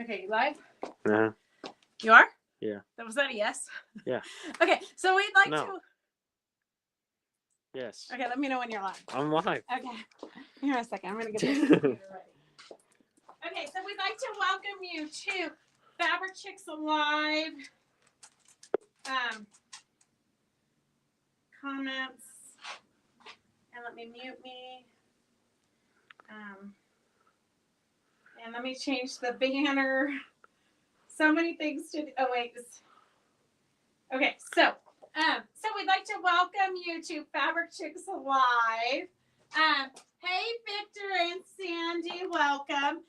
Okay, you live? Uh-huh. You are? Yeah. Was that a yes? Yeah. Okay, so we'd like No. to. Yes. Okay, let me know when you're live. I'm live. Okay, here in a second. I'm gonna get this computer ready. Okay, so we'd like to welcome you to Fabric Chicks Alive. Comments, and let me mute me. And let me change the banner. So many things to do. Oh wait. Okay, so we'd like to welcome you to Fabric Chicks Alive. Hey Victor and Sandy, welcome.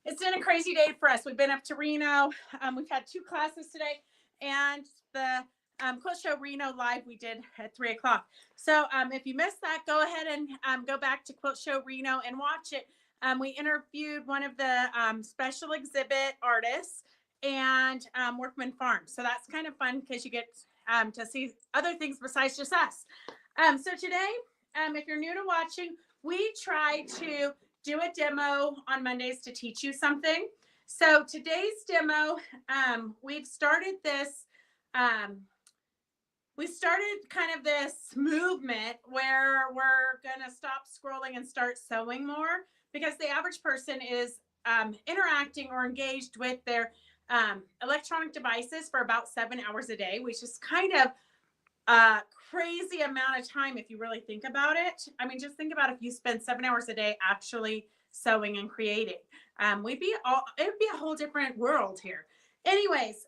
It's been a crazy day for us. We've been up to Reno. We've had 2 classes today, and the Quilt Show Reno live we did at 3 o'clock. So if you missed that, go ahead and go back to Quilt Show Reno and watch it. We interviewed one of the special exhibit artists and Workman Farms. So that's kind of fun because you get to see other things besides just us. So today, if you're new to watching, we try to do a demo on Mondays to teach you something. So today's demo, we've started this, we started kind of this movement where we're gonna stop scrolling and start sewing more, because the average person is interacting or engaged with their electronic devices for about 7 hours a day, which is kind of a crazy amount of time if you really think about it. I mean, just think about if you spend 7 hours a day actually sewing and creating. It would be a whole different world here. Anyways,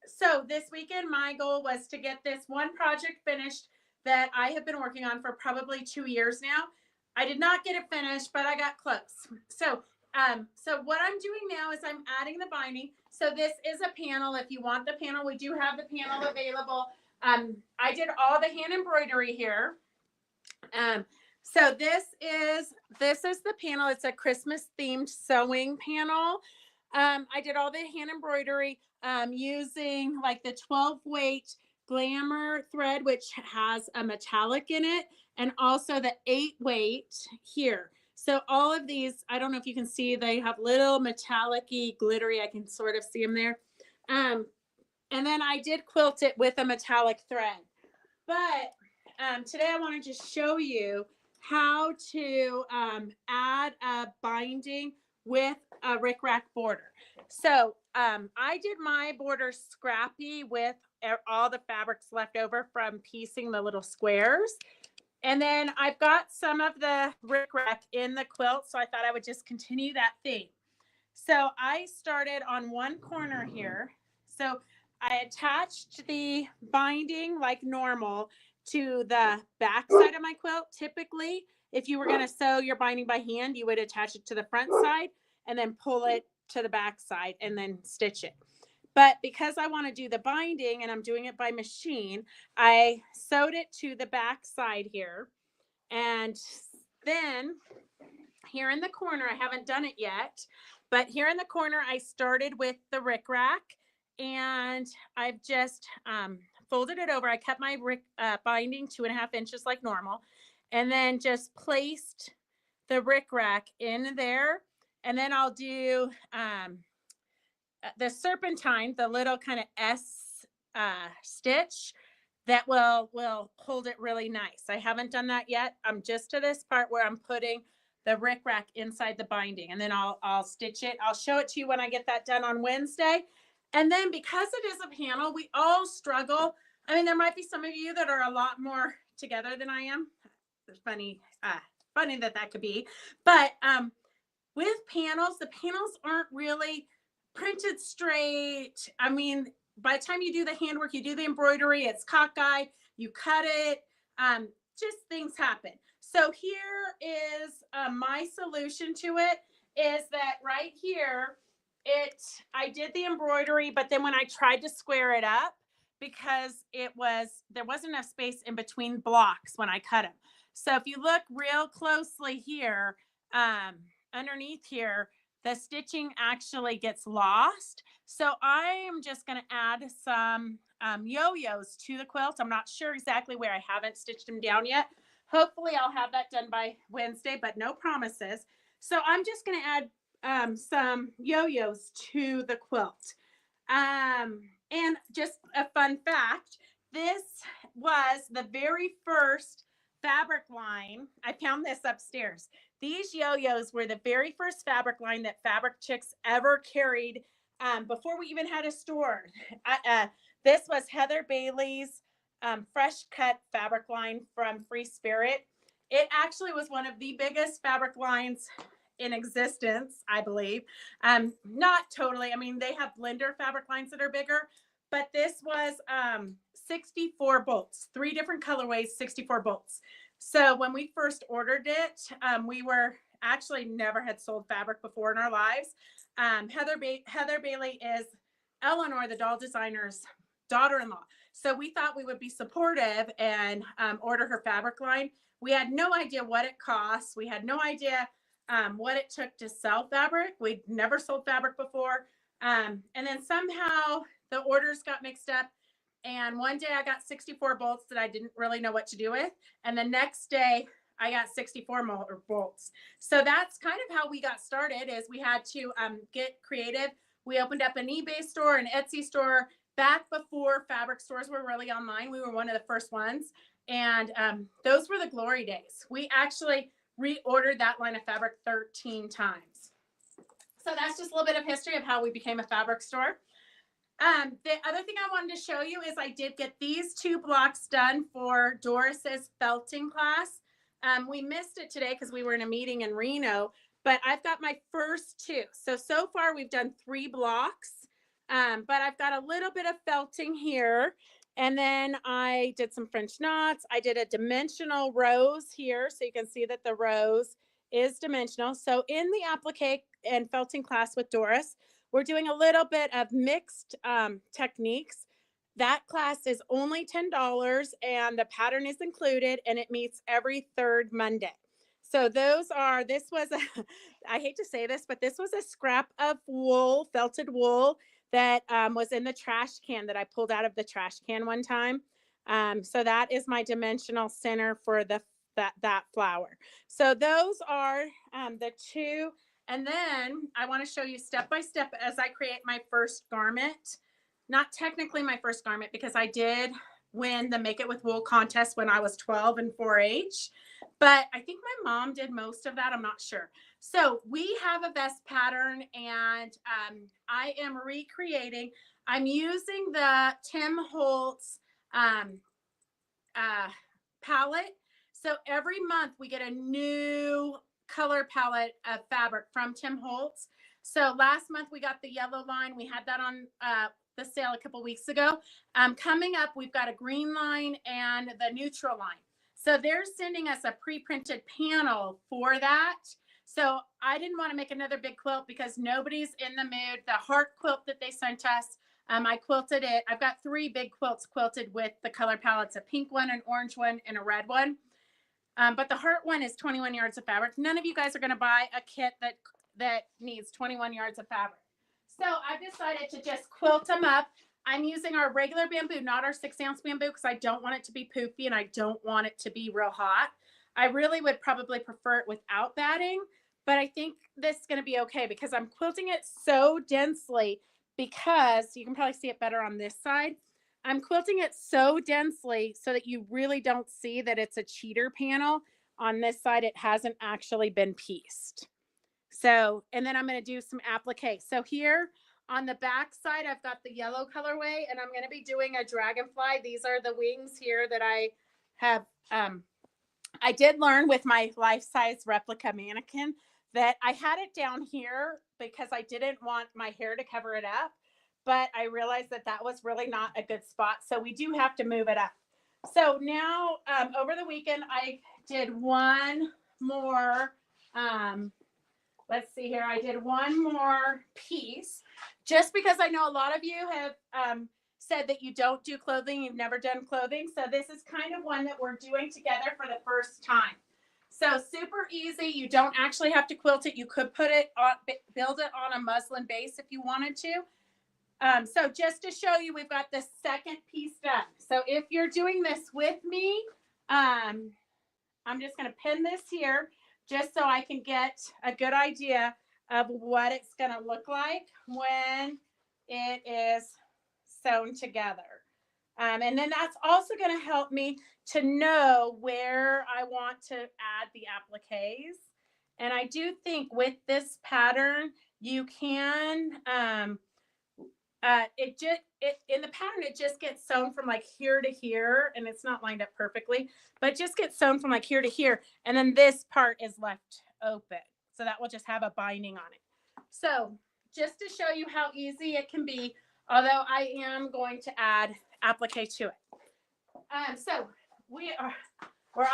so this weekend my goal was to get this one project finished that I have been working on for probably 2 years now. I did not get it finished, but I got close. So what I'm doing now is I'm adding the binding. So this is a panel. If you want the panel, we do have the panel available. I did all the hand embroidery here. So this is the panel. It's a Christmas themed sewing panel. I did all the hand embroidery using like the 12 weight Glamour thread, which has a metallic in it, and also the 8 weight here. So all of these, I don't know if you can see, they have little metallic-y, glittery. I can sort of see them there. And then I did quilt it with a metallic thread. But today I want to just show you how to add a binding with a rickrack border. So I did my border scrappy with all the fabrics left over from piecing the little squares. And then I've got some of the rickrack in the quilt, so I thought I would just continue that theme. So I started on one corner here. So I attached the binding like normal to the back side of my quilt. Typically, if you were going to sew your binding by hand, you would attach it to the front side and then pull it to the back side and then stitch it. But because I want to do the binding and I'm doing it by machine, I sewed it to the back side here. And then here in the corner, I haven't done it yet, but here in the corner, I started with the rickrack, and I've just folded it over. I cut my binding 2.5 inches like normal, and then just placed the rickrack in there. And then I'll do the serpentine, the little kind of S stitch that will hold it really nice. I haven't done that yet. I'm just to this part where I'm putting the rickrack inside the binding, and then I'll stitch it. I'll show it to you when I get that done on Wednesday. And then because it is a panel, we all struggle. I mean, there might be some of you that are a lot more together than I am. It's funny that could be. But with panels, the panels aren't really printed straight. I mean, by the time you do the handwork, you do the embroidery, it's cockeyed, you cut it, just things happen. So here is my solution to it, is that right here, I did the embroidery, but then when I tried to square it up, because there wasn't enough space in between blocks when I cut them. So if you look real closely here, underneath here, the stitching actually gets lost. So I am just going to add some yo-yos to the quilt. I'm not sure exactly where. I haven't stitched them down yet. Hopefully I'll have that done by Wednesday, but no promises. So I'm just going to add some yo-yos to the quilt. And just a fun fact, this was the very first fabric line. I found this upstairs. These yo-yos were the very first fabric line that Fabric Chicks ever carried, before we even had a store. This was Heather Bailey's fresh cut fabric line from Free Spirit. It actually was one of the biggest fabric lines in existence, I believe. Not totally. I mean, they have blender fabric lines that are bigger, but this was 64 bolts, 3 different colorways, 64 bolts. So when we first ordered it, we were actually never had sold fabric before in our lives. Heather Bailey is Eleanor, the doll designer's daughter-in-law. So we thought we would be supportive and order her fabric line. We had no idea what it costs. We had no idea what it took to sell fabric. We'd never sold fabric before. And then somehow the orders got mixed up. And one day I got 64 bolts that I didn't really know what to do with. And the next day I got 64 more bolts. So that's kind of how we got started, is we had to get creative. We opened up an eBay store, an Etsy store, back before fabric stores were really online. We were one of the first ones. And those were the glory days. We actually reordered that line of fabric 13 times. So that's just a little bit of history of how we became a fabric store. The other thing I wanted to show you is I did get these 2 blocks done for Doris's felting class. We missed it today because we were in a meeting in Reno, but I've got my first 2. So far we've done 3 blocks, but I've got a little bit of felting here. And then I did some French knots. I did a dimensional rose here, so you can see that the rose is dimensional. So in the applique and felting class with Doris, we're doing a little bit of mixed techniques. That class is only $10 and the pattern is included, and it meets every 3rd Monday. So this was, I hate to say this, but this was a scrap of wool, felted wool, that was in the trash can that I pulled out of the trash can one time. So that is my dimensional center for that flower. So those are the 2. And then I want to show you step by step as I create my first garment. Not technically my first garment, because I did win the Make It With Wool contest when I was 12 in 4-H. But I think my mom did most of that. I'm not sure. So we have a vest pattern, and I am recreating. I'm using the Tim Holtz palette. So every month we get a new color palette of fabric from Tim Holtz. So last month we got the yellow line. We had that on the sale a couple weeks ago. Coming up, we've got a green line and the neutral line. So they're sending us a pre-printed panel for that. So I didn't want to make another big quilt because nobody's in the mood. The heart quilt that they sent us, I quilted it. I've got 3 big quilts quilted with the color palettes, a pink one, an orange one, and a red one. But the heart one is 21 yards of fabric. None of you guys are going to buy a kit that needs 21 yards of fabric. So I've decided to just quilt them up. I'm using our regular bamboo, not our 6-ounce bamboo, because I don't want it to be poofy and I don't want it to be real hot. I really would probably prefer it without batting, but I think this is going to be okay because I'm quilting it so densely, because you can probably see it better on this side. I'm quilting it so densely so that you really don't see that it's a cheater panel. On this side, it hasn't actually been pieced. So, and then I'm going to do some applique. So here on the back side, I've got the yellow colorway, and I'm going to be doing a dragonfly. These are the wings here that I have. I did learn with my life-size replica mannequin that I had it down here because I didn't want my hair to cover it up, but I realized that that was really not a good spot. So we do have to move it up. So now over the weekend, I did one more, let's see here. I did one more piece just because I know a lot of you have said that you don't do clothing. You've never done clothing. So this is kind of one that we're doing together for the first time. So super easy. You don't actually have to quilt it. You could put it on, build it on a muslin base if you wanted to. So just to show you, we've got the second piece done. So if you're doing this with me, I'm just going to pin this here just so I can get a good idea of what it's going to look like when it is sewn together. And then that's also going to help me to know where I want to add the appliques. And I do think with this pattern, you can, in the pattern, it just gets sewn from like here to here, and it's not lined up perfectly, but just gets sewn from like here to here. And then this part is left open. So that will just have a binding on it. So just to show you how easy it can be, although I am going to add applique to it. So we're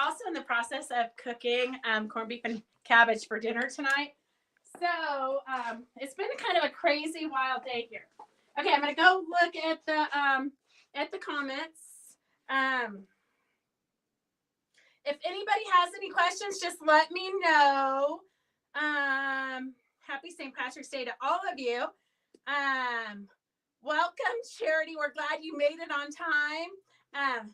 also in the process of cooking corned beef and cabbage for dinner tonight. So it's been kind of a crazy wild day here. Okay, I'm gonna go look at the comments. If anybody has any questions, just let me know. Happy St. Patrick's Day to all of you. Welcome, Charity. We're glad you made it on time.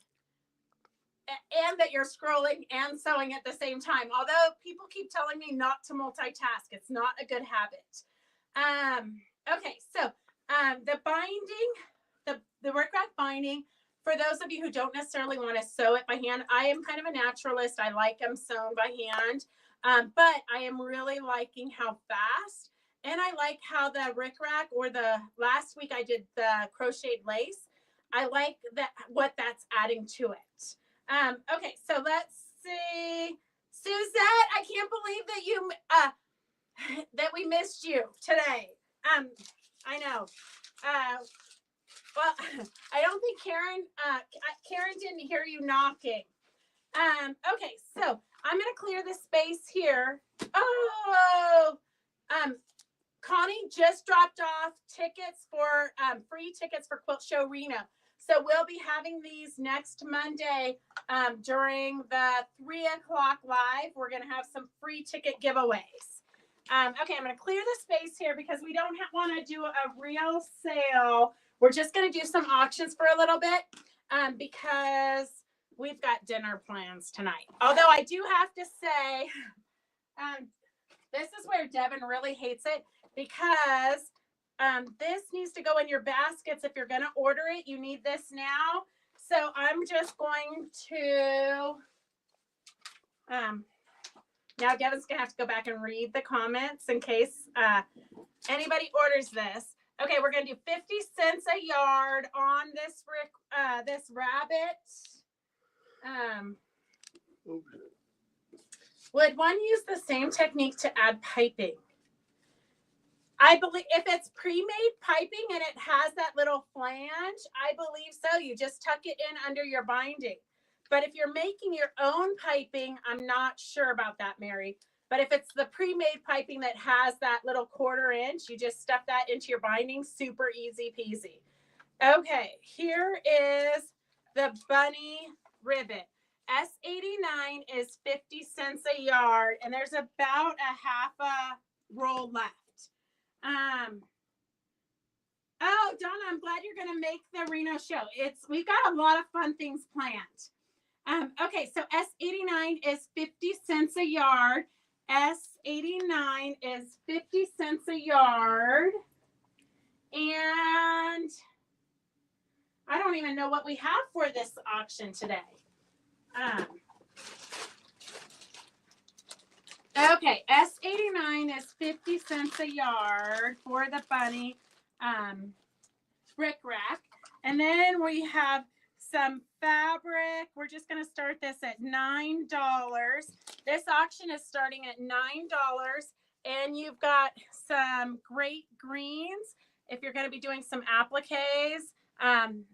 And that you're scrolling and sewing at the same time. Although people keep telling me not to multitask, it's not a good habit. Okay, so the binding, the rickrack binding, for those of you who don't necessarily want to sew it by hand, I am kind of a naturalist. I like them sewn by hand, but I am really liking how fast, and I like how the rickrack, or the last week I did the crocheted lace, I like that what that's adding to it. Okay, so let's see. Suzette, I can't believe that you that we missed you today. I know. Well, I don't think Karen didn't hear you knocking. Okay, so I'm gonna clear the space here. Oh, Connie just dropped off tickets for free tickets for Quilt Show Reno. So we'll be having these next Monday during the 3 o'clock live. We're going to have some free ticket giveaways. Okay, I'm going to clear the space here because we don't want to do a real sale. We're just going to do some auctions for a little bit because we've got dinner plans tonight. Although I do have to say, this is where Devin really hates it, because this needs to go in your baskets. If you're going to order it, you need this now. So I'm just going to, now Devin's going to have to go back and read the comments in case anybody orders this. Okay, we're going to do 50 cents a yard on this rabbit. Would one use the same technique to add piping? I believe if it's pre-made piping and it has that little flange, I believe so. You just tuck it in under your binding. But if you're making your own piping, I'm not sure about that, Mary. But if it's the pre-made piping that has that little 1/4 inch, you just stuff that into your binding. Super easy peasy. Okay, here is the bunny ribbon. S89 is 50 cents a yard, and there's about a half a roll left. Oh, Donna, I'm glad you're going to make the Reno show. We've got a lot of fun things planned. Okay, so S89 is 50 cents a yard. S89 is 50 cents a yard. And I don't even know what we have for this auction today. Okay, S89 is 50 cents a yard for the bunny rickrack. And then we have some fabric. We're just going to start this at $9. This auction is starting at $9. And you've got some great greens if you're going to be doing some appliques.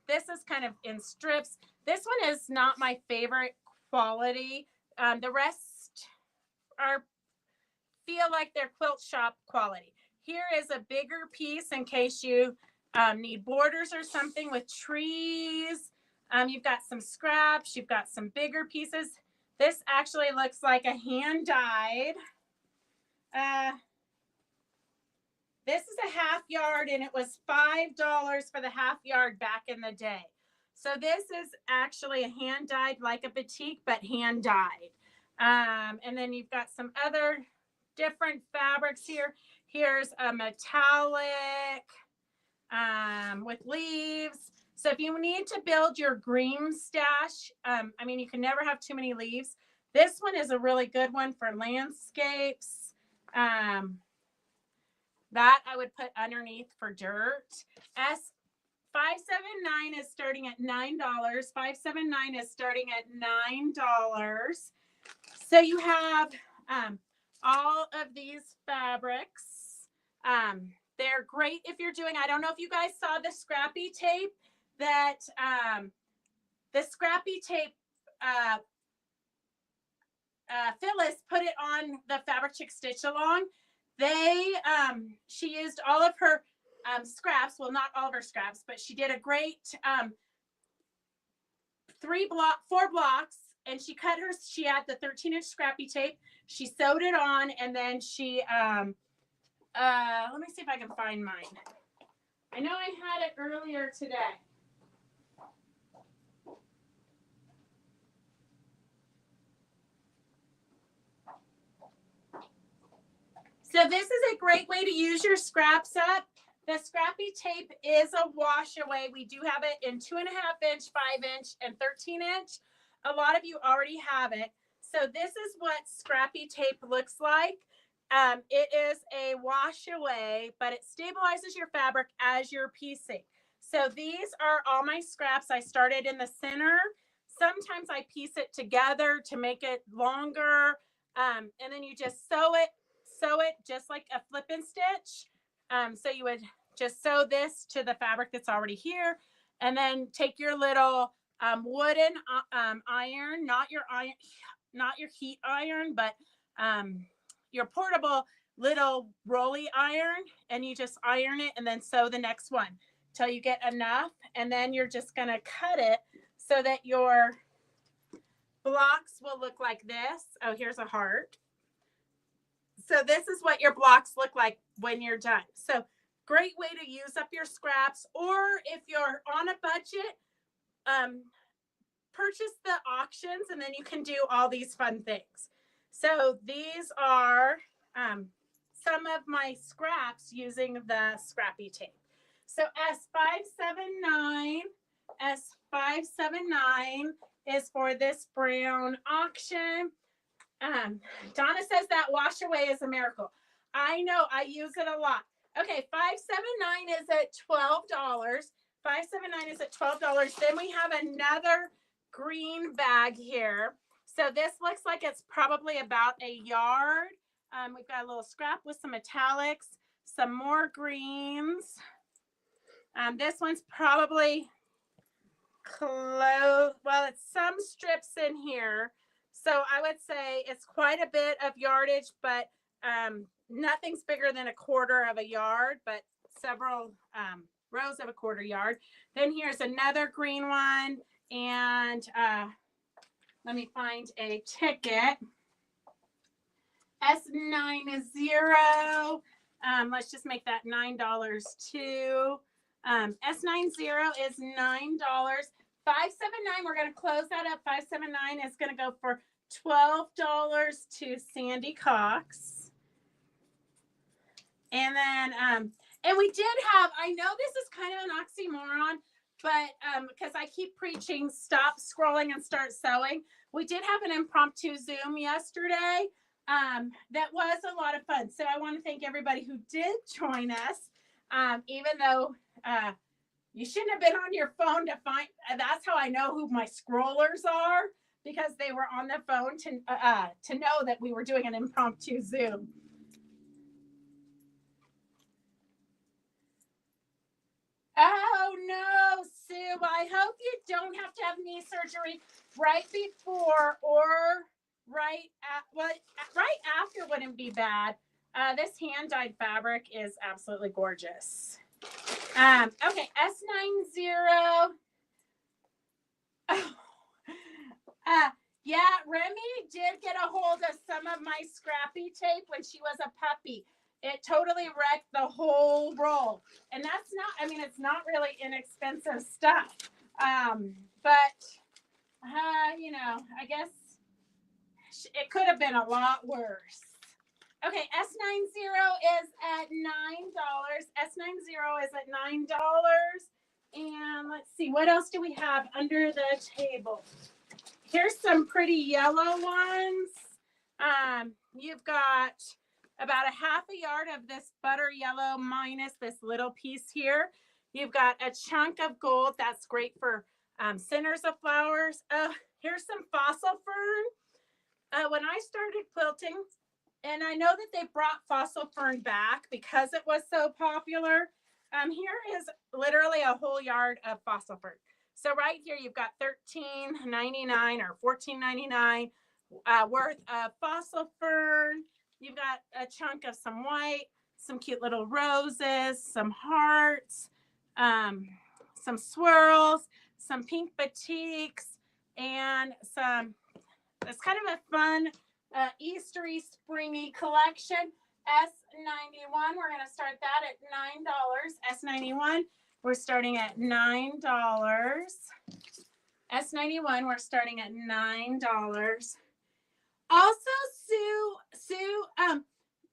This is kind of in strips. This one is not my favorite quality. The rest feel like they're quilt shop quality. Here is a bigger piece in case you need borders or something with trees. You've got some scraps. You've got some bigger pieces. This actually looks like a hand dyed. This is a half yard, and it was $5 for the half yard back in the day. So this is actually a hand dyed, like a batik, but hand dyed. And then you've got some other different fabrics here. Here's a metallic with leaves. So if you need to build your green stash, I mean, you can never have too many leaves. This one is a really good one for landscapes. That I would put underneath for dirt. S579 is starting at $9. 579 is starting at $9. So you have all of these fabrics. They're great if you're doing, I don't know if you guys saw the scrappy tape that Phyllis put it on the Fabric Chick Stitch Along. She used all of her scraps. Well, not all of her scraps, but she did a great 4 blocks, and she had the 13-inch scrappy tape. She sewed it on, and then she, let me see if I can find mine. I know I had it earlier today. So this is a great way to use your scraps up. The scrappy tape is a wash away. We do have it in 2.5-inch, 5-inch, and 13-inch. A lot of you already have it. So this is what scrappy tape looks like. It is a wash away, but it stabilizes your fabric as you're piecing. So these are all my scraps. I started in the center. Sometimes I piece it together to make it longer. And then you just sew it just like a flip and stitch. So you would just sew this to the fabric that's already here, and then take your little wooden iron, not your heat iron, but your portable little rolly iron, and you just iron it and then sew the next one till you get enough, and then you're just gonna cut it so that your blocks will look like this. Oh, here's a heart. So this is what your blocks look like when you're done. So great way to use up your scraps, or if you're on a budget, purchase the auctions, and then you can do all these fun things. So these are some of my scraps using the scrappy tape. So S579 is for this brown auction. Donna says that wash away is a miracle. I know, I use it a lot. Okay, 579 is at $12. 579 is at $12. Then we have another green bag here. So this looks like it's probably about a yard. We've got a little scrap with some metallics, some more greens. This one's probably close. Well, it's some strips in here. So I would say it's quite a bit of yardage, but nothing's bigger than 1/4 of a yard, but several rows of 1/4 yard. Then here's another green one. And let me find a ticket. S90. Let's just make that $9 too. S90 is $9. 579, we're going to close that up. 579 is going to go for $12 to Sandy Cox. And then, and we did have, I know this is kind of an oxymoron, but because I keep preaching stop scrolling and start sewing, we did have an impromptu Zoom yesterday. That was a lot of fun. So I want to thank everybody who did join us, even though you shouldn't have been on your phone to find. That's how I know who my scrollers are, because they were on the phone to know that we were doing an impromptu Zoom. Oh no, Sue! I hope you don't have to have knee surgery right before or right after wouldn't be bad. This hand-dyed fabric is absolutely gorgeous. Okay, S90. Yeah, Remy did get a hold of some of my scrappy tape when she was a puppy. It totally wrecked the whole roll. And that's not, I mean, it's not really inexpensive stuff. But, you know, I guess it could have been a lot worse. Okay, S90 is at $9. S90 is at $9. And let's see, what else do we have under the table? Here's some pretty yellow ones. You've got about a half a yard of this butter yellow minus this little piece here. You've got a chunk of gold. That's great for centers of flowers. Here's some fossil fern. When I started quilting, and I know that they brought fossil fern back because it was so popular. Here is literally a whole yard of fossil fern. So right here, you've got $13.99 or $14.99 worth of fossil fern. You've got a chunk of some white, some cute little roses, some hearts, some swirls, some pink batiks, and some, it's kind of a fun Eastery springy collection. S91, we're going to start that at $9. S91, we're starting at $9. S91, we're starting at $9. Also, Sue,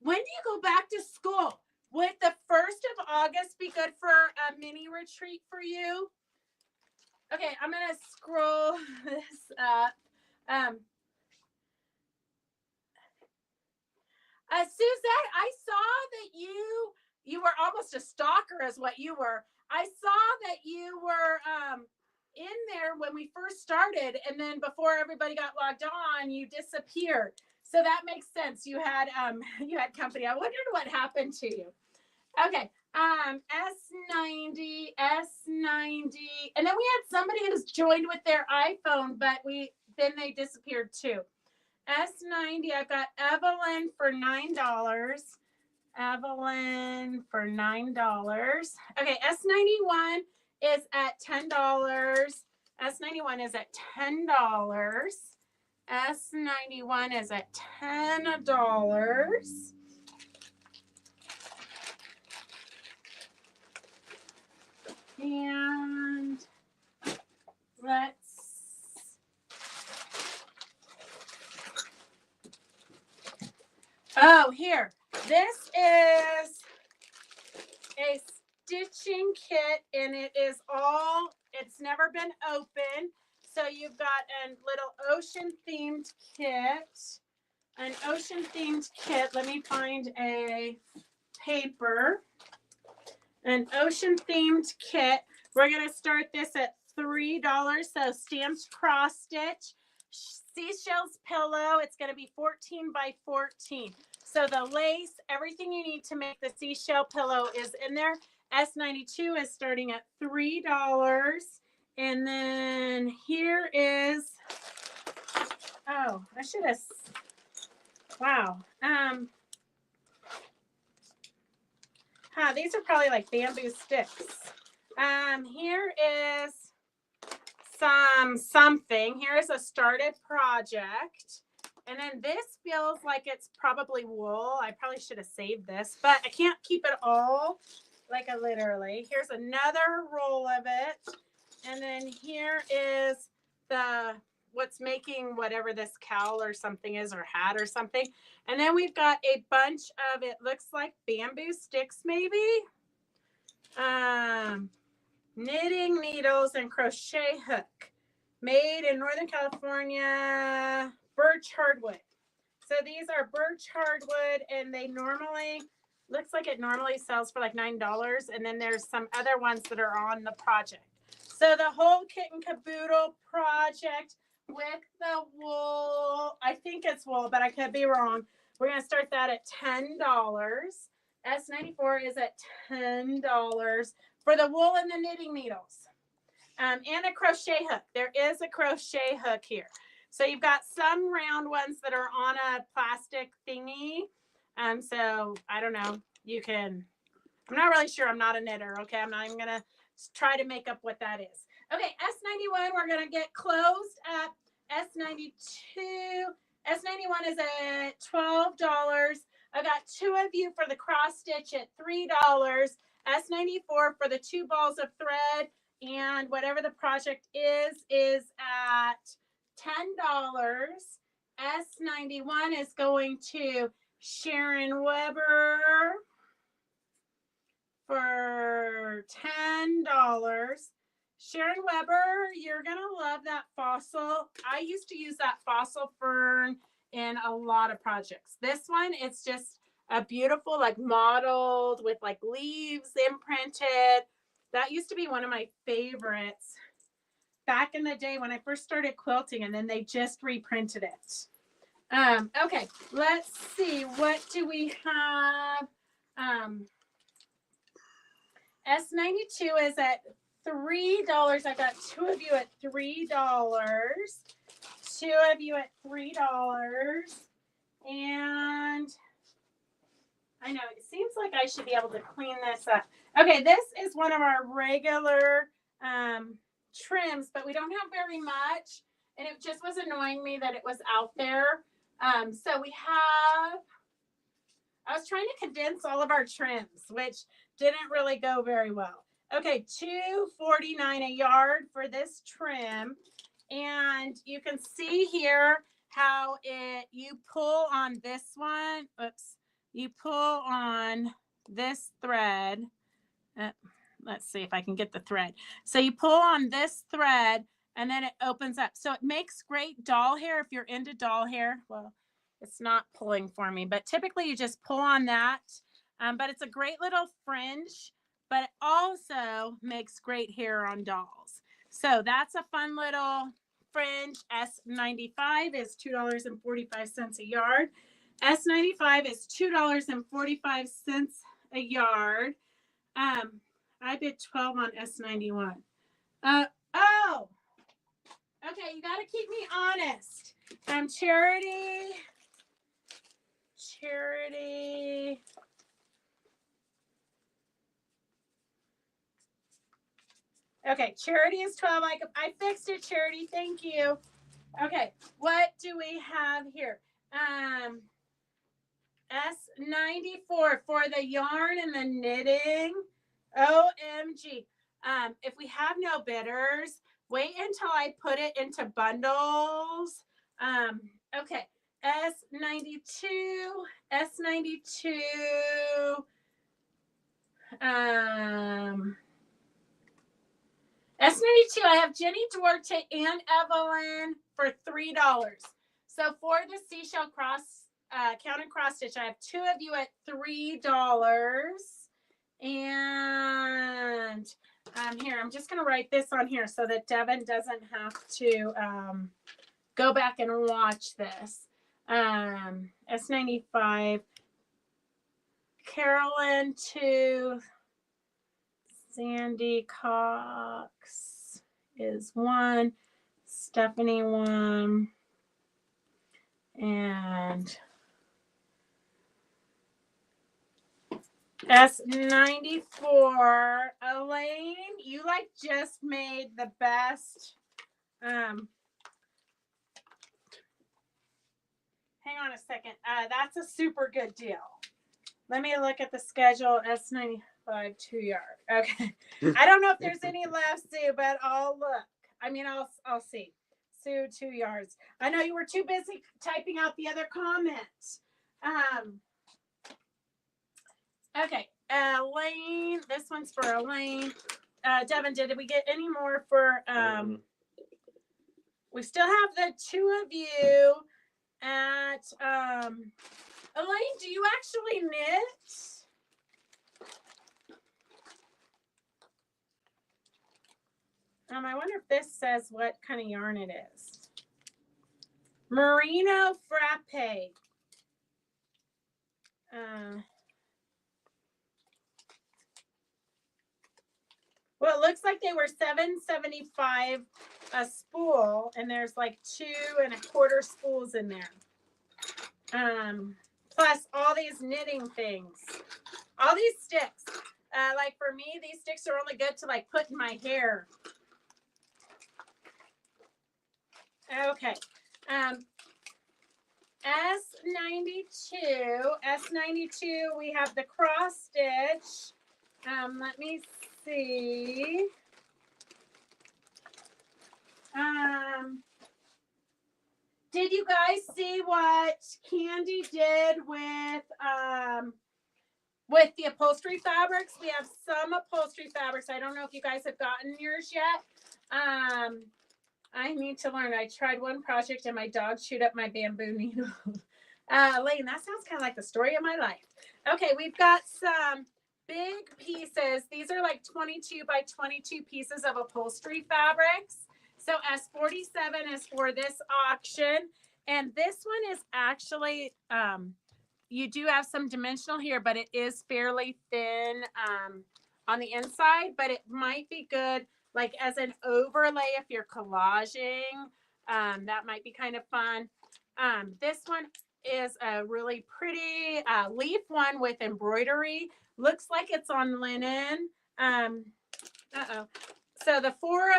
when do you go back to school? Would the 1st of August be good for a mini retreat for you? Okay, I'm going to scroll this up. Suzette, I saw that you were almost a stalker is what you were. I saw that you were in there when we first started, and then before everybody got logged on, you disappeared. So that makes sense. You had company. I wondered what happened to you. Okay. S90, and then we had somebody who's joined with their iPhone, but then they disappeared too. S90, I've got Evelyn for $9. Evelyn for $9. Okay, S91 is at $10. S91 is at $10. S91 is at $10. And here. This is a stitching kit, and it's never been opened. So you've got a little ocean themed kit. An ocean themed kit. Let me find a paper. An ocean themed kit. We're going to start this at $3. So stamped cross stitch. Seashells pillow. It's going to be 14 by 14. So the lace, everything you need to make the seashell pillow is in there. S92 is starting at $3. And then here is, oh, I should have, wow. These are probably like bamboo sticks. Here is something. Here's a started project. And then this feels like it's probably wool. I probably should have saved this, but I can't keep it all, like literally. Here's another roll of it. And then here is what's making whatever this cowl or something is, or hat or something. And then we've got a bunch of, it looks like bamboo sticks maybe. Knitting needles and crochet hook. Made in Northern California, birch hardwood. So these are birch hardwood, and they looks like it normally sells for like $9. And then there's some other ones that are on the project. So the whole kit and caboodle project with the wool, I think it's wool, but I could be wrong. We're going to start that at $10. S94 is at $10 for the wool and the knitting needles. And a crochet hook. There is a crochet hook here. So you've got some round ones that are on a plastic thingy. So I don't know. I'm not really sure. I'm not a knitter. Okay. I'm not even going to try to make up what that is. Okay. S91, we're going to get closed up. S92. S91 is at $12. I got two of you for the cross stitch at $3. S94 for the 2 balls of thread. And whatever the project is at $10. S91 is going to Sharon Weber for $10. Sharon Weber, you're going to love that fossil. I used to use that fossil fern in a lot of projects. This one, it's just a beautiful, like mottled with like leaves imprinted. That used to be one of my favorites back in the day when I first started quilting, and then they just reprinted it. Okay, let's see. What do we have? S92 is at $3. I got two of you at $3. Two of you at $3. And I know it seems like I should be able to clean this up. Okay, this is one of our regular trims, but we don't have very much. And it just was annoying me that it was out there. So we have, I was trying to condense all of our trims, which didn't really go very well. Okay, $2.49 a yard for this trim. And you can see here how you pull on this one. Oops. You pull on this thread. Let's see if I can get the thread. So you pull on this thread and then it opens up. So it makes great doll hair if you're into doll hair. Well, it's not pulling for me, but typically you just pull on that. But it's a great little fringe, but it also makes great hair on dolls. So that's a fun little fringe. S95 is $2.45 a yard. S95 is $2.45 a yard. I bid 12 on S91. Oh, okay. You got to keep me honest. Charity. Okay, Charity is 12. I fixed it, Charity. Thank you. Okay, what do we have here? S94 for the yarn and the knitting. OMG. If we have no bidders, wait until I put it into bundles. Okay. S92. S92, I have Jenny Duarte and Evelyn for $3. So for the seashell count and cross stitch, I have two of you at $3. And here, I'm just going to write this on here so that Devin doesn't have to go back and watch this. S95, Carolyn 2, Sandy Cox is 1, Stephanie 1, and S94, Elaine, you like just made the best. Hang on a second. That's a super good deal. Let me look at the schedule. S95, 2 yard. Okay. I don't know if there's any left, Sue, but I'll look. I mean, I'll see. Sue, 2 yards. I know you were too busy typing out the other comments. Okay. Elaine, this one's for Elaine. Devin, did we get any more for we still have the two of you at Elaine, do you actually knit? I wonder if this says what kind of yarn it is. Merino Frappe. Well, it looks like they were $7.75 a spool, and there's like 2 1/4 spools in there. Plus all these knitting things, all these sticks. Like for me, these sticks are only good to like put in my hair. Okay. S92, we have the cross stitch. Let me see. Did you guys see what Candy did with the upholstery fabrics? We have some upholstery fabrics. I don't know if you guys have gotten yours yet. I need to learn. I tried one project and my dog chewed up my bamboo needle. Layton, that sounds kind of like the story of my life. Okay, we've got some big pieces. These are like 22 by 22 pieces of upholstery fabrics. So S47 is for this auction. And this one is actually, you do have some dimensional here, but it is fairly thin on the inside, but it might be good like as an overlay if you're collaging. That might be kind of fun. This one is a really pretty leaf one with embroidery. Looks like it's on linen. So the four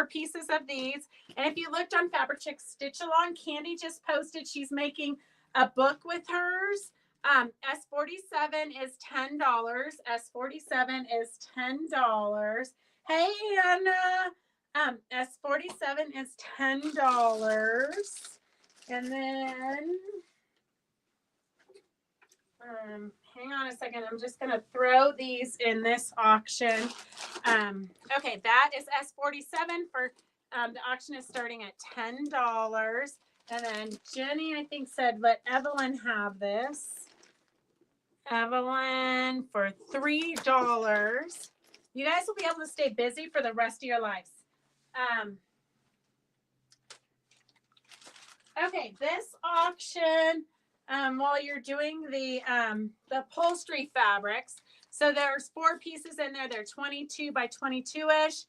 pieces of these, and if you looked on Fabric Chick Stitch Along, Candy just posted she's making a book with hers. S47 is $10. S47 is $10. Hey, Anna. S47 is $10. And then, hang on a second. I'm just going to throw these in this auction. Okay, that is S47 for, the auction is starting at $10. And then Jenny, I think, said, let Evelyn have this. Evelyn for $3. You guys will be able to stay busy for the rest of your lives. Okay, this auction, while you're doing the upholstery fabrics, so there's 4 pieces in there. They're 22 by 22-ish.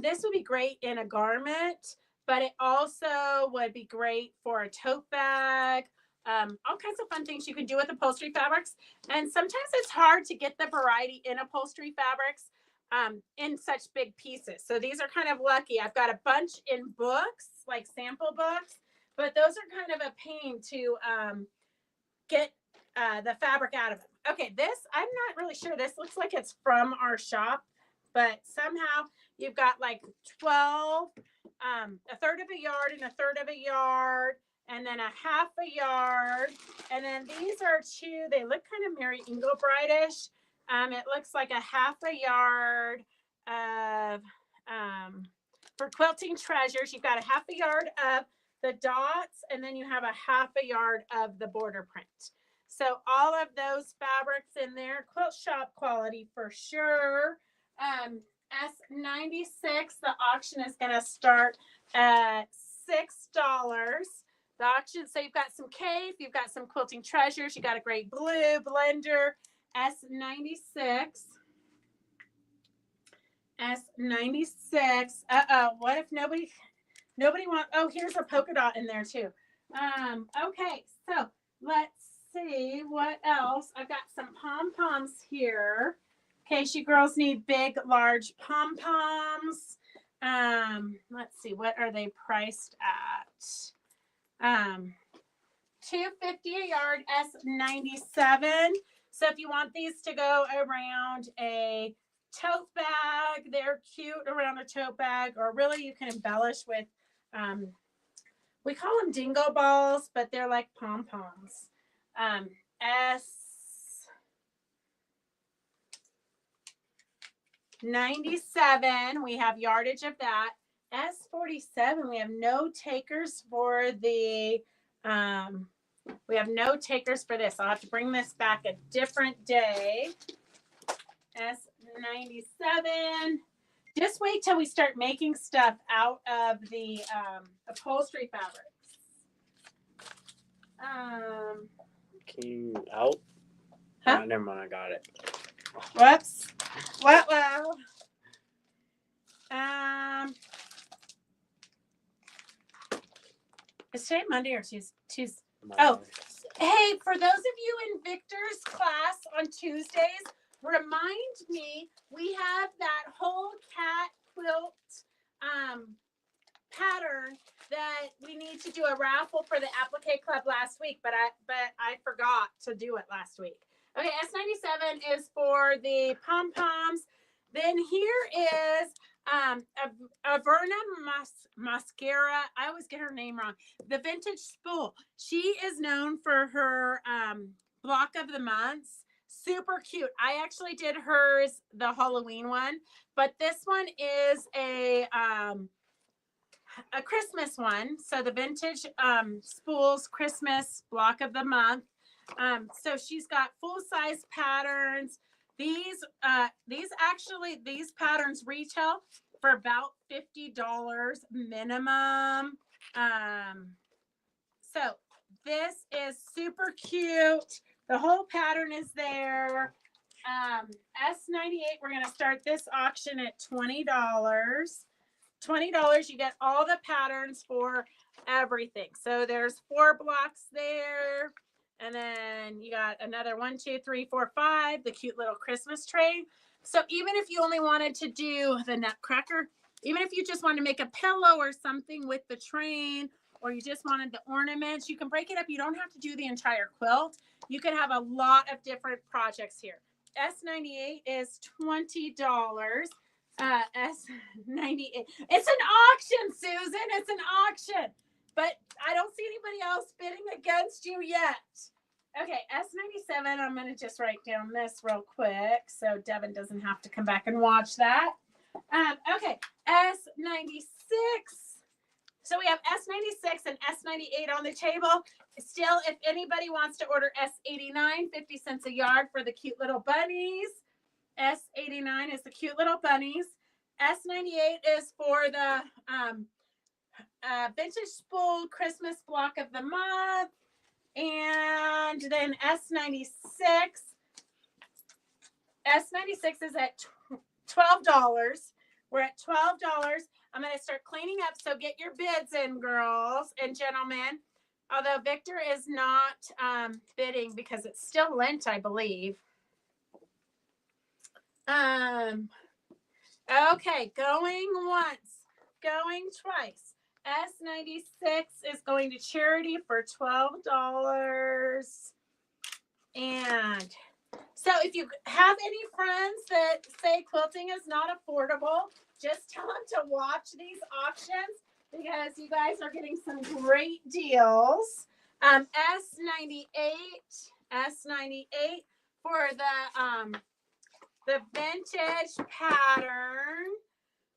This would be great in a garment, but it also would be great for a tote bag. All kinds of fun things you can do with upholstery fabrics. And sometimes it's hard to get the variety in upholstery fabrics in such big pieces. So these are kind of lucky. I've got a bunch in books, like sample books, but those are kind of a pain to get the fabric out of them. Okay, this, I'm not really sure. This looks like it's from our shop, but somehow you've got like 12, a third of a yard and a third of a yard, and then a half a yard. And then these are 2, they look kind of Mary Engelbreit-ish. It looks like a half a yard of, for quilting treasures, you've got a half a yard of the dots, and then you have a half a yard of the border print. So all of those fabrics in there, quilt shop quality for sure. S96, the auction is going to start at $6. The auction, so you've got some cape, you've got some quilting treasures, you got a great blue blender. S96. S96. What if nobody wants, oh, here's a polka dot in there too. Okay, so let's see what else. I've got some pom-poms here in case you girls need big, large pom-poms. Let's see, what are they priced at? $2.50 a yard, S97. So if you want these to go around a tote bag, they're cute around a tote bag, or really you can embellish with, we call them dingo balls, but they're like pom-poms. S97, we have yardage of that. S47, we have no takers for the, we have no takers for this. I'll have to bring this back a different day. S97. Just wait till we start making stuff out of the upholstery fabrics. Came out? Huh? Oh, never mind, I got it. Whoops. Well. Is today Monday or Tuesday? Oh, hey, for those of you in Victor's class on Tuesdays, remind me, we have that whole cat quilt pattern that we need to do a raffle for the Applique Club last week, but I forgot to do it last week. Okay, S97 is for the pom-poms. Then here is Averna Mascara. I always get her name wrong. The vintage spool. She is known for her block of the months. Super cute. I actually did hers, the Halloween one, but this one is a Christmas one. So the vintage spools Christmas block of the month. So she's got full size patterns. These patterns retail for about $50 minimum. So this is super cute. The whole pattern is there. S98, we're going to start this auction at $20. $20, you get all the patterns for everything. So there's 4 blocks there. And then you got another 1, 2, 3, 4, 5, the cute little Christmas train. So even if you only wanted to do the nutcracker, even if you just wanted to make a pillow or something with the train, or you just wanted the ornaments, you can break it up. You don't have to do the entire quilt. You could have a lot of different projects here. S98 is $20. S98. It's an auction, Susan. It's an auction. But I don't see anybody else bidding against you yet. Okay, S97. I'm going to just write down this real quick so Devin doesn't have to come back and watch that. Okay, S96. So we have S96 and S98 on the table. Still, if anybody wants to order S89, 50 cents a yard for the cute little bunnies. S89 is the cute little bunnies. S98 is for the vintage spool Christmas block of the month. And then S96 is at $12. We're at $12. I'm going to start cleaning up. So get your bids in, girls and gentlemen. Although Victor is not bidding because it's still Lent, I believe. Okay, going once, going twice. S96 is going to charity for $12. And so if you have any friends that say quilting is not affordable, just tell them to watch these auctions because you guys are getting some great deals. S98 for the vintage pattern.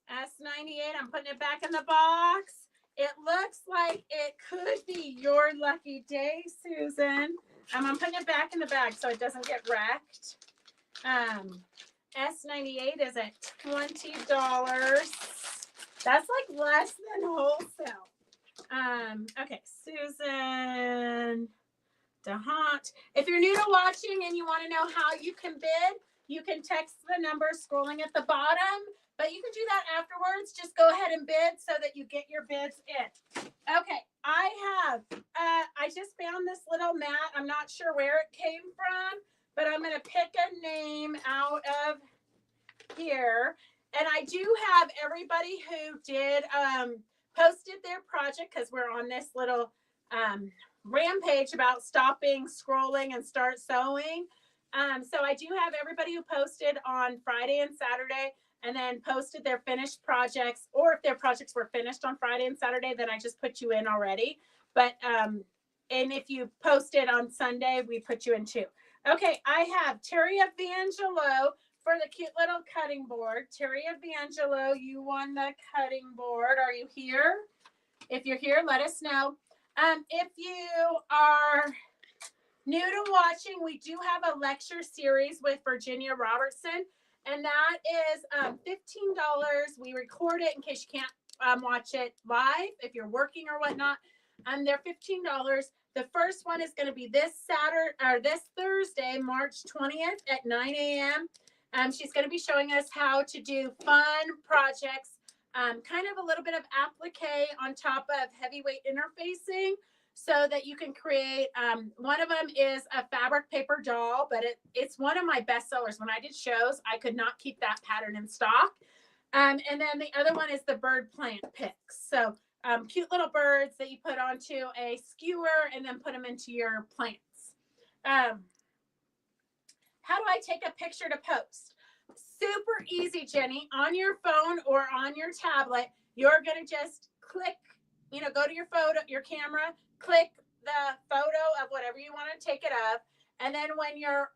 S98, I'm putting it back in the box. It looks like it could be your lucky day, Susan. I'm putting it back in the bag so it doesn't get wrecked. S98 is at $20. That's like less than wholesale. Okay, Susan DeHont. If you're new to watching and you want to know how you can bid, you can text the number scrolling at the bottom, but you can do that afterwards. Just go ahead and bid so that you get your bids in. Okay, I just found this little mat. I'm not sure where it came from, but I'm going to pick a name out of here. And I do have everybody who did posted their project because we're on this little rampage about stopping scrolling and start sewing. So I do have everybody who posted on Friday and Saturday and then posted their finished projects, or if their projects were finished on Friday and Saturday, then I just put you in already. But, and if you posted on Sunday, we put you in too. Okay, I have Terry Evangelo for the cute little cutting board. Terry Evangelo, you won the cutting board. Are you here? If you're here, let us know. If you are new to watching, we do have a lecture series with Virginia Robertson, and that is $15. We record it in case you can't watch it live if you're working or whatnot. They're $15. The first one is going to be this Thursday, March 20th at 9 a.m. She's going to be showing us how to do fun projects, kind of a little bit of applique on top of heavyweight interfacing, so that you can create, one of them is a fabric paper doll, but it's one of my best sellers. When I did shows, I could not keep that pattern in stock. And then the other one is the bird plant picks. So cute little birds that you put onto a skewer and then put them into your plants. How do I take a picture to post? Super easy, Jenny. On your phone or on your tablet, you're going to just click, go to your photo, your camera, click the photo of whatever you want to take it of. And then when you're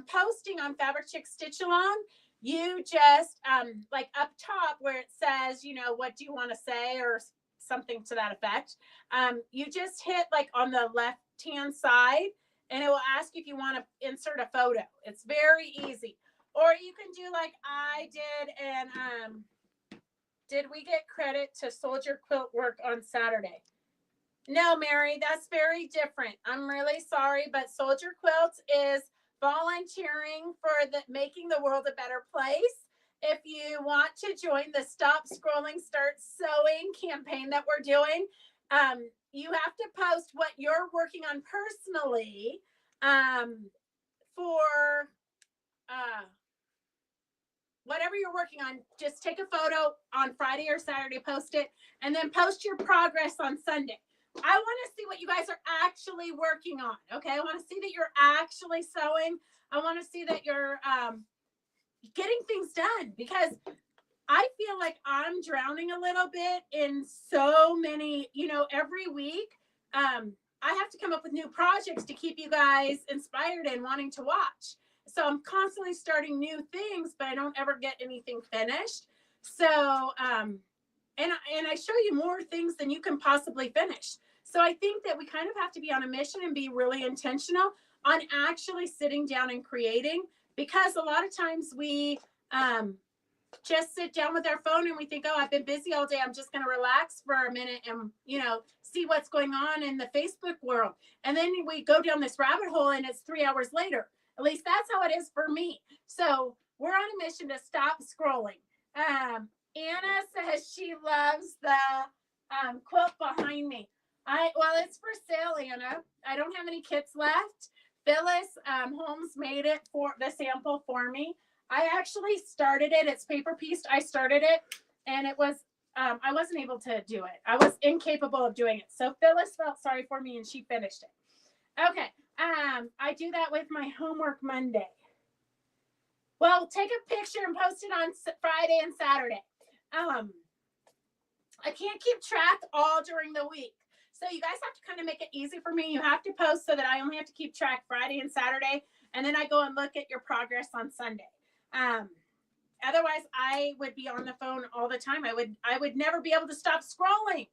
posting on Fabric Chick Stitch Along, you just like up top where it says, what do you want to say or something to that effect. You just hit like on the left hand side and it will ask you if you want to insert a photo. It's very easy. Or you can do like I did, and did we get credit to Soldier Quilt Work on Saturday? No, Mary, that's very different. I'm really sorry, but Soldier Quilts is volunteering for the making the world a better place. If you want to join the Stop Scrolling, Start Sewing campaign that we're doing, you have to post what you're working on personally for whatever you're working on. Just take a photo on Friday or Saturday, post it, and then post your progress on Sunday. I want to see what you guys are actually working on. Okay. I want to see that you're actually sewing. I want to see that you're getting things done, because I feel like I'm drowning a little bit in so many, every week. I have to come up with new projects to keep you guys inspired and wanting to watch. So I'm constantly starting new things, but I don't ever get anything finished. So, and I show you more things than you can possibly finish. So I think that we kind of have to be on a mission and be really intentional on actually sitting down and creating, because a lot of times we just sit down with our phone and we think, oh, I've been busy all day, I'm just going to relax for a minute and, see what's going on in the Facebook world. And then we go down this rabbit hole and it's 3 hours later. At least that's how it is for me. So we're on a mission to stop scrolling. Anna says she loves the quilt behind me. Well, it's for sale, Anna. I don't have any kits left. Phyllis Holmes made it for the sample for me. I actually started it. It's paper pieced. I started it, and it was I wasn't able to do it. I was incapable of doing it. So Phyllis felt sorry for me, and she finished it. Okay. I do that with my homework Monday. Well, take a picture and post it on Friday and Saturday. I can't keep track all during the week. So you guys have to kind of make it easy for me. You have to post so that I only have to keep track Friday and Saturday. And then I go and look at your progress on Sunday. Otherwise, I would be on the phone all the time. I would never be able to stop scrolling.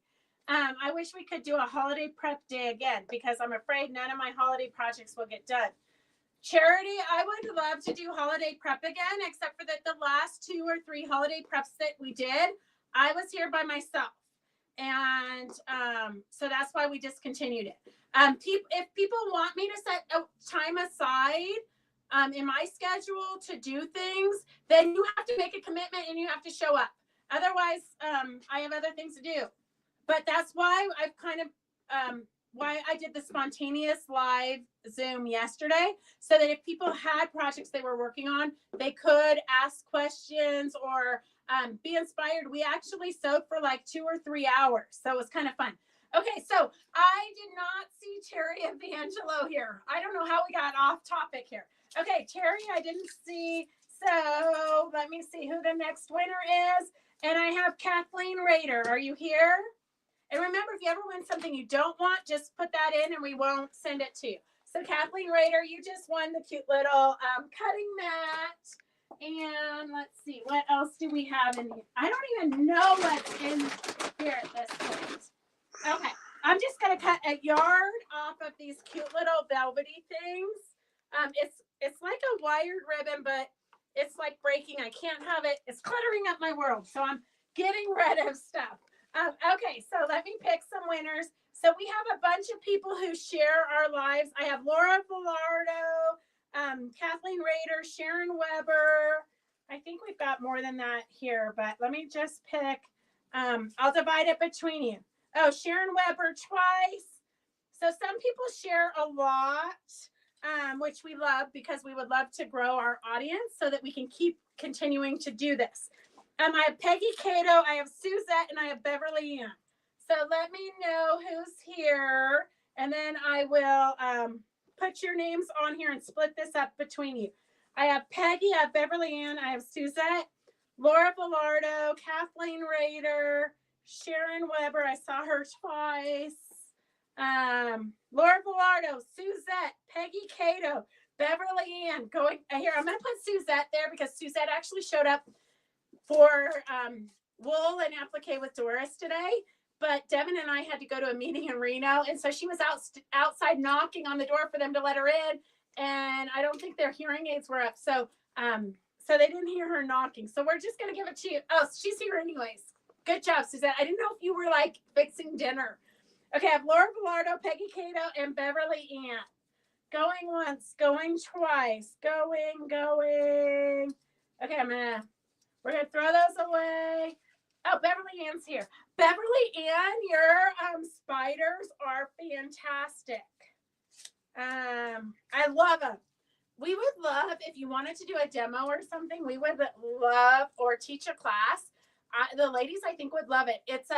I wish we could do a holiday prep day again, because I'm afraid none of my holiday projects will get done. Charity, I would love to do holiday prep again, except for that the last 2 or 3 holiday preps that we did, I was here by myself. And so that's why we discontinued it. If people want me to set a time aside in my schedule to do things, then you have to make a commitment and you have to show up. Otherwise, I have other things to do. But that's why I've kind of why I did the spontaneous live Zoom yesterday, so that if people had projects they were working on, they could ask questions or be inspired. We actually sewed for like 2 or 3 hours, so it was kind of fun. Okay, so I did not see Terry Evangelo here. I don't know how we got off topic here. Okay, Terry, I didn't see. So let me see who the next winner is. And I have Kathleen Rader. Are you here? And remember, if you ever win something you don't want, just put that in and we won't send it to you. So Kathleen Rader, you just won the cute little cutting mat. And let's see, what else do we have in here? I don't even know what's in here at this point. Okay, I'm just going to cut a yard off of these cute little velvety things. It's like a wired ribbon, but it's like breaking. I can't have it. It's cluttering up my world. So I'm getting rid of stuff. Okay, so let me pick some winners. So we have a bunch of people who share our lives. I have Laura Villardo, Kathleen Rader, Sharon Weber. I think we've got more than that here, but let me just pick. I'll divide it between you. Oh, Sharon Weber twice. So some people share a lot, which we love, because we would love to grow our audience so that we can keep continuing to do this. I have Peggy Cato, I have Suzette, and I have Beverly Ann. So let me know who's here, and then I will put your names on here and split this up between you. I have Peggy, I have Beverly Ann, I have Suzette, Laura Villardo, Kathleen Rader, Sharon Weber. I saw her twice. Laura Villardo, Suzette, Peggy Cato, Beverly Ann. Going here, I'm going to put Suzette there because Suzette actually showed up for wool and applique with Doris today. But Devin and I had to go to a meeting in Reno, and so she was outside knocking on the door for them to let her in. And I don't think their hearing aids were up, so they didn't hear her knocking. So we're just gonna give it to you. Oh, she's here anyways. Good job, Suzette. I didn't know if you were like fixing dinner. Okay, I have Laura Villardo, Peggy Cato, and Beverly Ann. Going once, going twice, going. Okay, we're gonna throw those away. Oh, Beverly Ann's here. Beverly Ann, your spiders are fantastic. I love them. We would love, if you wanted to do a demo or something, we would love, or teach a class. The ladies, I think, would love it. It's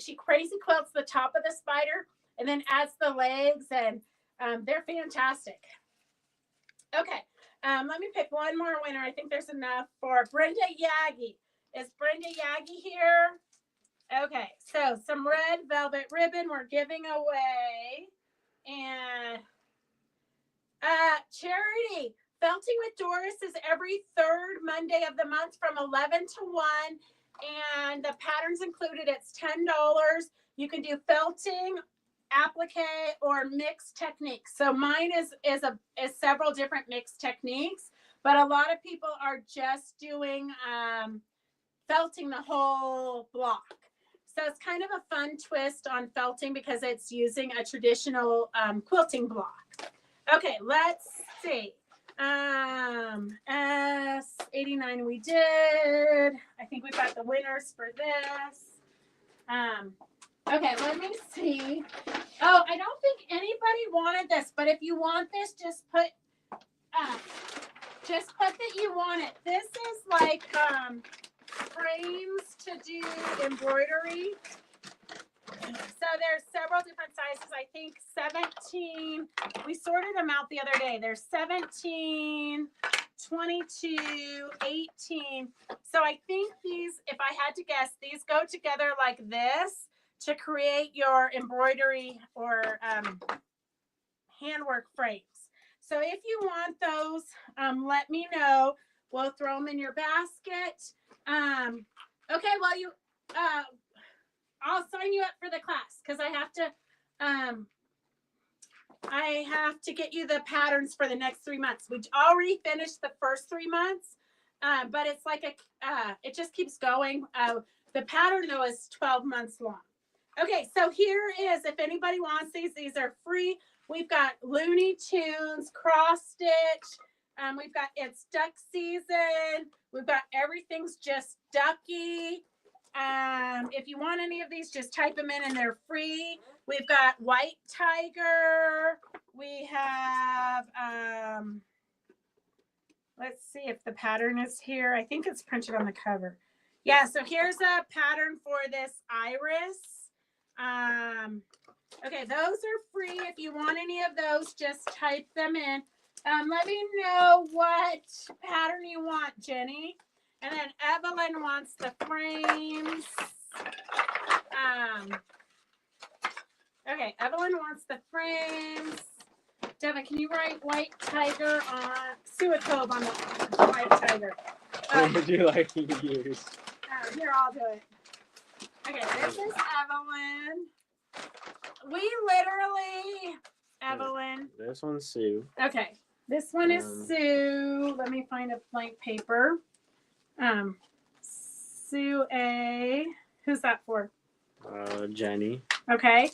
she crazy quilts the top of the spider and then adds the legs, and they're fantastic. Okay, let me pick one more winner. I think there's enough for Brenda Yagi. Is Brenda Yagi here? Okay, so some red velvet ribbon we're giving away. And Charity, Felting with Doris is every third Monday of the month from 11 to 1. And the patterns included, it's $10. You can do felting, applique, or mixed techniques. So mine is several different mixed techniques, but a lot of people are just doing felting the whole block. So it's kind of a fun twist on felting because it's using a traditional quilting block. Okay, let's see. S89 we did. I think we've got the winners for this. Okay, let me see. Oh, I don't think anybody wanted this, but if you want this, just put that you want it. This is like frames to do embroidery. So there's several different sizes. I think 17. We sorted them out the other day. There's 17, 22, 18. So I think these, if I had to guess, these go together like this to create your embroidery or handwork frames. So if you want those, let me know. We'll throw them in your basket. Okay, well, I'll sign you up for the class because I have to get you the patterns for the next 3 months. We already finished the first 3 months, but it's like it just keeps going. The pattern though is 12 months long. Okay, so here is, if anybody wants these are free. We've got Looney Tunes, cross stitch. We've got It's Duck Season. We've got Everything's Just Ducky. If you want any of these, just type them in and they're free. We've got White Tiger. We have, let's see if the pattern is here. I think it's printed on the cover. Yeah, so here's a pattern for this iris. Okay, those are free. If you want any of those, just type them in. Let me know what pattern you want, Jenny. And then Evelyn wants the frames. Okay, Evelyn wants the frames. Devin, can you write White Tiger on Suicode on the White Tiger? What would you like to use? Here, I'll do it. Okay, this is Evelyn. We literally, Evelyn. This one's Sue. Okay, this one is Sue. Let me find a blank paper. Sue A. Who's that for? Jenny. Okay.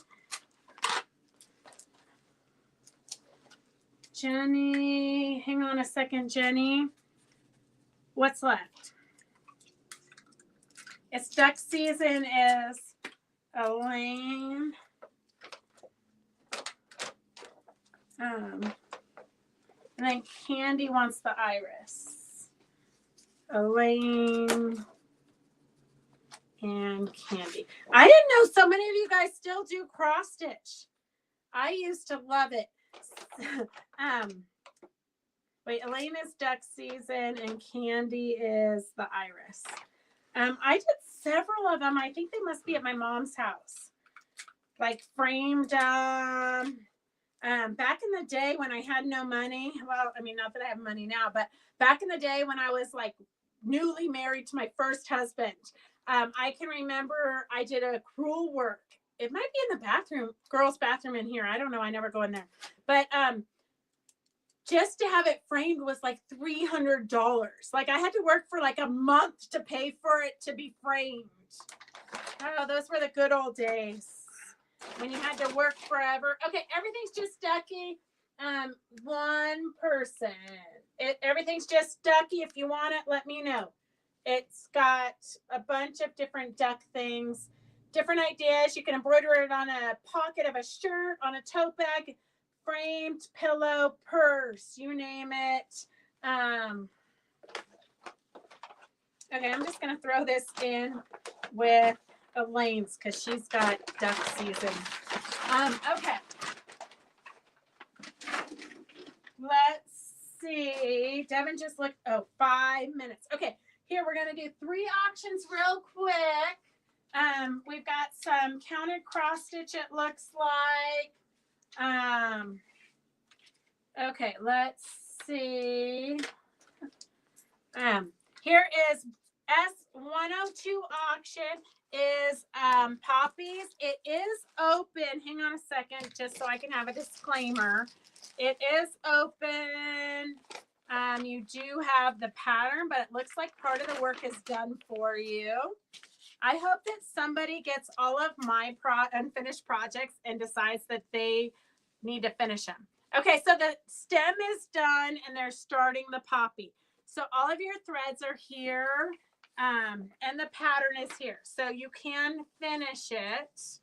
Jenny. Hang on a second, Jenny. What's left? It's Duck Season is Elaine. And then Candy wants the iris. Elaine and Candy. I didn't know so many of you guys still do cross stitch. I used to love it. Wait, Elaine is duck season and Candy is the iris. I did several of them. I think they must be at my mom's house. Like framed back in the day when I had no money. Well, I mean, not that I have money now, but back in the day when I was like newly married to my first husband, I can remember I did a crewel work. It might be in the bathroom, girls' bathroom in here. I don't know. I never go in there. But just to have it framed was like $300. Like I had to work for like a month to pay for it to be framed. Oh, those were the good old days when you had to work forever. Okay, everything's just ducky. One person. Everything's just ducky. If you want it, let me know. It's got a bunch of different duck things, different ideas. You can embroider it on a pocket of a shirt, on a tote bag, framed pillow, purse, you name it. Okay, I'm just gonna throw this in with Elaine's because she's got duck season. Okay. Let's see. Devin just looked. Oh, 5 minutes. Okay, here we're gonna do 3 auctions real quick. We've got some counted cross stitch. It looks like. Okay, let's see. Here is S102 auction is poppies. It is open. Hang on a second, just so I can have a disclaimer. It is open. You do have the pattern, but it looks like part of the work is done for you. I hope that somebody gets all of my unfinished projects and decides that they need to finish them. Okay, so the stem is done and they're starting the poppy. So all of your threads are here and the pattern is here. So you can finish it.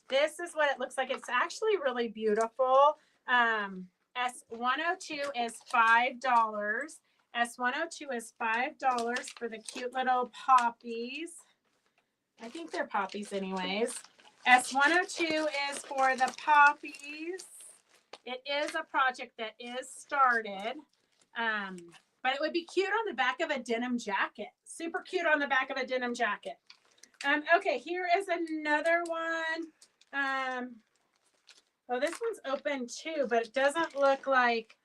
This is what it looks like. It's actually really beautiful. S102 is $5. S102 is $5 for the cute little poppies. I think they're poppies anyways. S102 is for the poppies. It is a project that is started. But it would be cute on the back of a denim jacket. Super cute on the back of a denim jacket. Okay, here is another one. Well, this one's open too, but it doesn't look like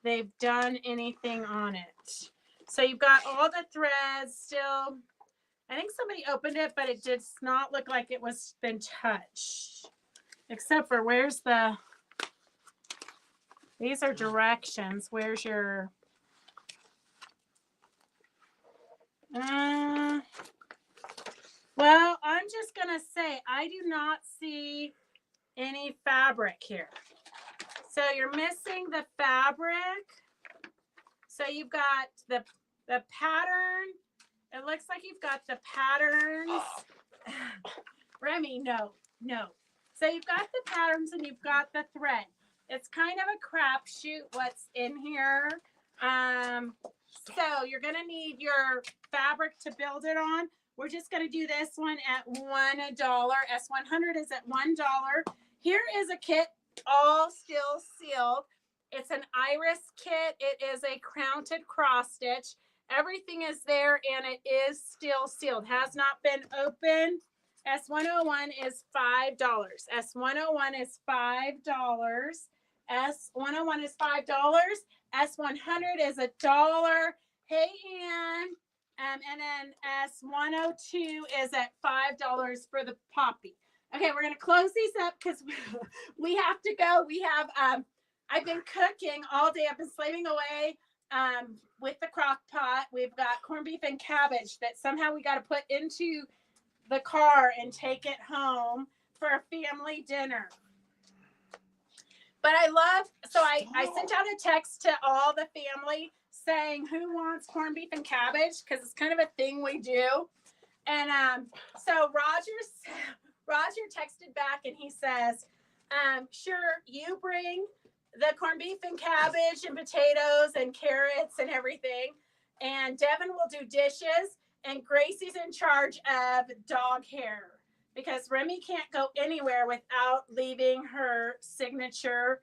they've done anything on it. So you've got all the threads still. I think somebody opened it, but it does not look like it was been touched. Except for where's the, these are directions. Where's your, well, I'm just going to say, I do not see any fabric here. So you're missing the fabric. So you've got the pattern. It looks like you've got the patterns. Remy, no. So you've got the patterns and you've got the thread. It's kind of a crapshoot what's in here. So you're gonna need your fabric to build it on. We're just gonna do this one at $1. S100 is at $1. Here is a kit, all still sealed. It's an iris kit. It is a crowned cross stitch. Everything is there and it is still sealed. Has not been opened. S101 is $5. S101 is $5. S101 is $5. S100 is $1. Hey, Ann. And then S102 is at $5 for the poppy. Okay, we're going to close these up because we have to go. We have, I've been cooking all day. I've been slaving away with the crock pot. We've got corned beef and cabbage that somehow we got to put into the car and take it home for a family dinner. But I love, so I sent out a text to all the family saying who wants corned beef and cabbage because it's kind of a thing we do. And so Roger texted back and he says, sure, you bring the corned beef and cabbage and potatoes and carrots and everything. And Devin will do dishes and Gracie's in charge of dog hair because Remy can't go anywhere without leaving her signature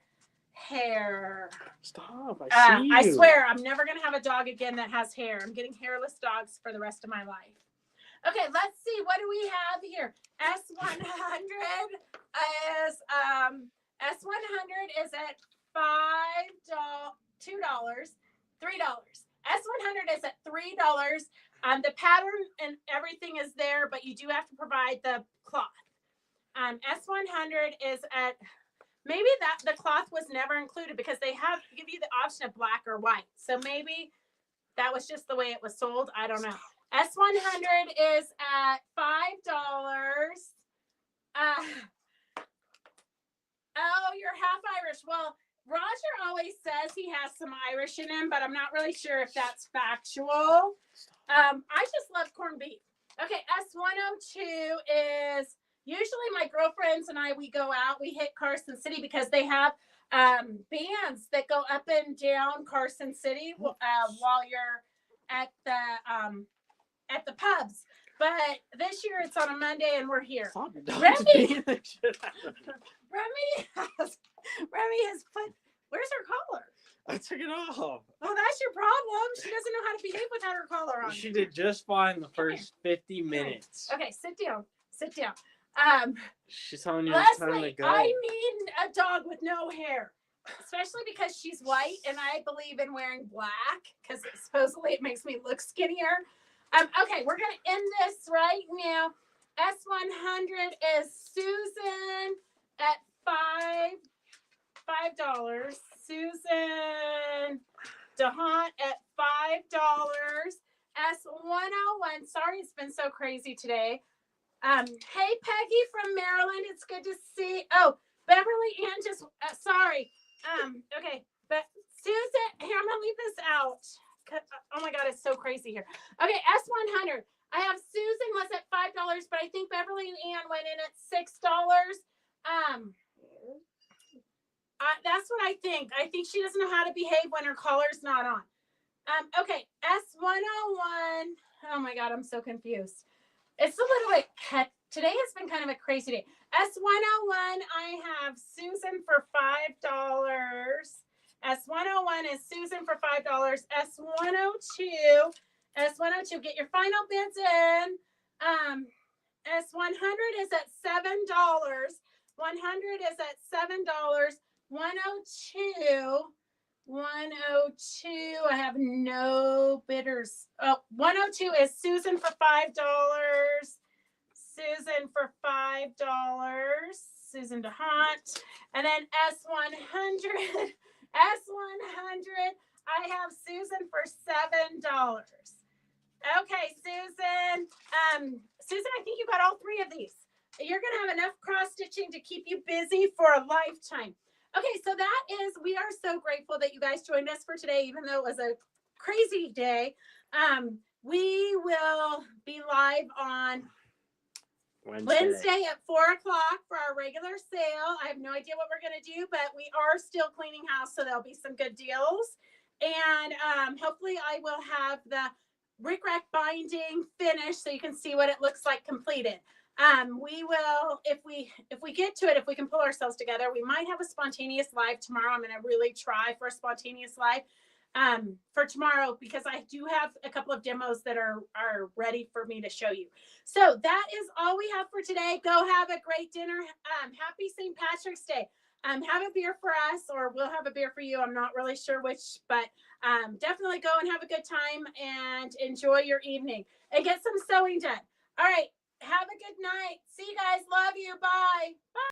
hair. Stop. I see you. I swear I'm never going to have a dog again that has hair. I'm getting hairless dogs for the rest of my life. Okay, let's see. What do we have here? S100 is S100 is at $2, $3. S100 is at $3. The pattern and everything is there, but you do have to provide the cloth. S100 is at, maybe that the cloth was never included because they give you the option of black or white. So maybe that was just the way it was sold. I don't know. S100 is at $5. Oh, you're half Irish. Well, Roger always says he has some Irish in him, but I'm not really sure if that's factual. I just love corned beef. Okay, S102 is usually my girlfriends and I, we go out, we hit Carson City because they have bands that go up and down Carson City while you're at the pubs. But this year it's on a Monday and we're here. Remy has put, where's her collar? I took it off. Oh, that's your problem. She doesn't know how to behave without her collar on. She did just fine the first 50 minutes. Okay, sit down. Sit down. She's telling you it's time to Leslie, go. I need a dog with no hair, especially because she's white and I believe in wearing black because supposedly it makes me look skinnier. Okay, we're going to end this right now. S100 is Susan at $5. Susan DeHaan at $5. S101. Sorry, it's been so crazy today. Hey, Peggy from Maryland. It's good to see. Oh, Beverly Ann just, sorry. Okay, but Susan, here, I'm going to leave this out. Oh my God, it's so crazy here. Okay, S100. I have Susan was at $5, but I think Beverly and Ann went in at $6. That's what I think. I think she doesn't know how to behave when her collar's not on. Okay, S101. Oh my God, I'm so confused. It's a little bit today has been kind of a crazy day. S101, I have Susan for $5. S101 is Susan for $5. S102, get your final bids in. S100 is at $7. 100 is at $7. 102, I have no bidders. Oh, 102 is Susan for $5. Susan for $5. Susan DeHaan. And then S100, I have Susan for $7. Okay, Susan. Susan, I think you got all three of these. You're going to have enough cross-stitching to keep you busy for a lifetime. Okay, so we are so grateful that you guys joined us for today, even though it was a crazy day. We will be live on Wednesday at 4 o'clock for our regular sale. I have no idea what we're going to do, but we are still cleaning house, so there'll be some good deals. And hopefully I will have the rickrack binding finished so you can see what it looks like completed. We will, if we get to it, if we can pull ourselves together, we might have a spontaneous live tomorrow. I'm going to really try for a spontaneous live for tomorrow because I do have a couple of demos that are ready for me to show you. So that is all we have for today. Go have a great dinner. Happy St. Patrick's Day. Have a beer for us, or we'll have a beer for you. I'm not really sure which, but definitely go and have a good time and enjoy your evening and get some sewing done. All right. Have a good night. See you guys. Love you. Bye. Bye.